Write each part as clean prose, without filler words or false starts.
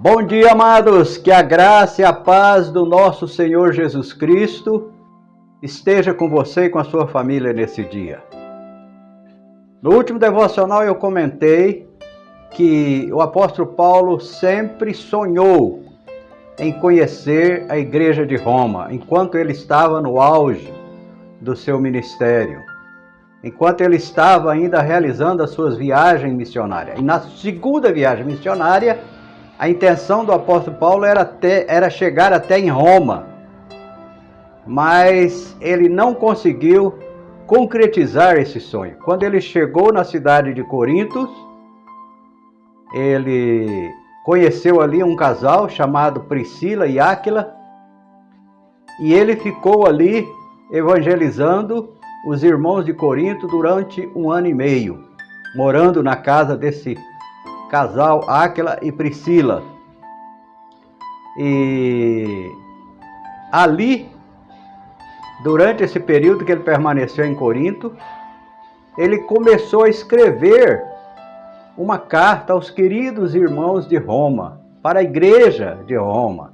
Bom dia, amados, que a graça e a paz do nosso Senhor Jesus Cristo esteja com você e com a sua família nesse dia. No último devocional eu comentei que o apóstolo Paulo sempre sonhou em conhecer a igreja de Roma, enquanto ele estava no auge do seu ministério, enquanto ele estava ainda realizando as suas viagens missionárias. E na segunda viagem missionária, a intenção do apóstolo Paulo era chegar até em Roma, mas ele não conseguiu concretizar esse sonho. Quando ele chegou na cidade de Corinto, ele conheceu ali um casal chamado Priscila e Áquila, e ele ficou ali evangelizando os irmãos de Corinto durante 1 ano e meio, morando na casa desse casal Áquila e Priscila. E ali, durante esse período que ele permaneceu em Corinto, ele começou a escrever uma carta aos queridos irmãos de Roma, para a igreja de Roma.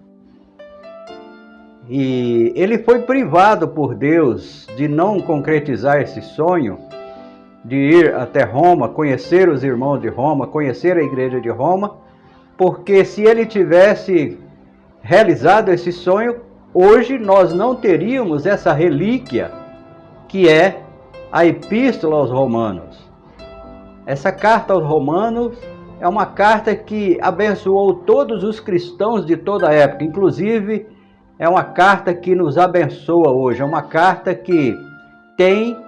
E ele foi privado por Deus de não concretizar esse sonho, de ir até Roma, conhecer os irmãos de Roma, conhecer a igreja de Roma, porque se ele tivesse realizado esse sonho, hoje nós não teríamos essa relíquia que é a Epístola aos Romanos. Essa carta aos Romanos é uma carta que abençoou todos os cristãos de toda a época, inclusive é uma carta que nos abençoa hoje, é uma carta que tem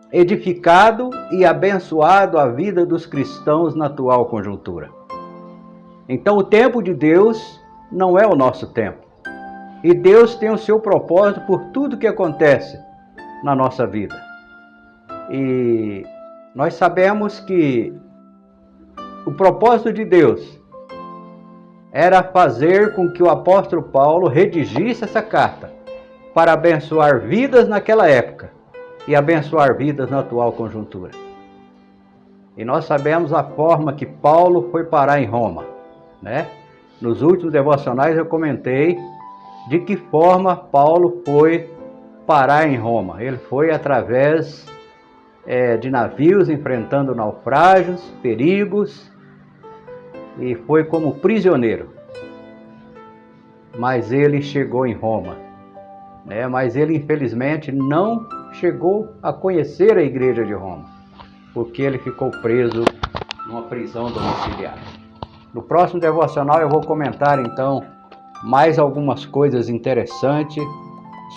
edificado e abençoado a vida dos cristãos na atual conjuntura. Então o tempo de Deus não é o nosso tempo. E Deus tem o seu propósito por tudo que acontece na nossa vida. E nós sabemos que o propósito de Deus era fazer com que o apóstolo Paulo redigisse essa carta para abençoar vidas naquela época e abençoar vidas na atual conjuntura. E nós sabemos a forma que Paulo foi parar em Roma, né? Nos últimos devocionais eu comentei de que forma Paulo foi parar em Roma. Ele foi através de navios, enfrentando naufrágios, perigos, e foi como prisioneiro. Mas ele chegou em Roma, né? Mas ele infelizmente não chegou a conhecer a igreja de Roma, porque ele ficou preso numa prisão domiciliar. No próximo devocional eu vou comentar então mais algumas coisas interessantes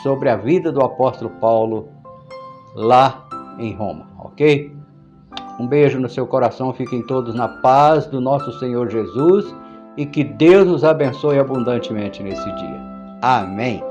sobre a vida do apóstolo Paulo lá em Roma, ok? Um beijo no seu coração, fiquem todos na paz do nosso Senhor Jesus e que Deus nos abençoe abundantemente nesse dia. Amém.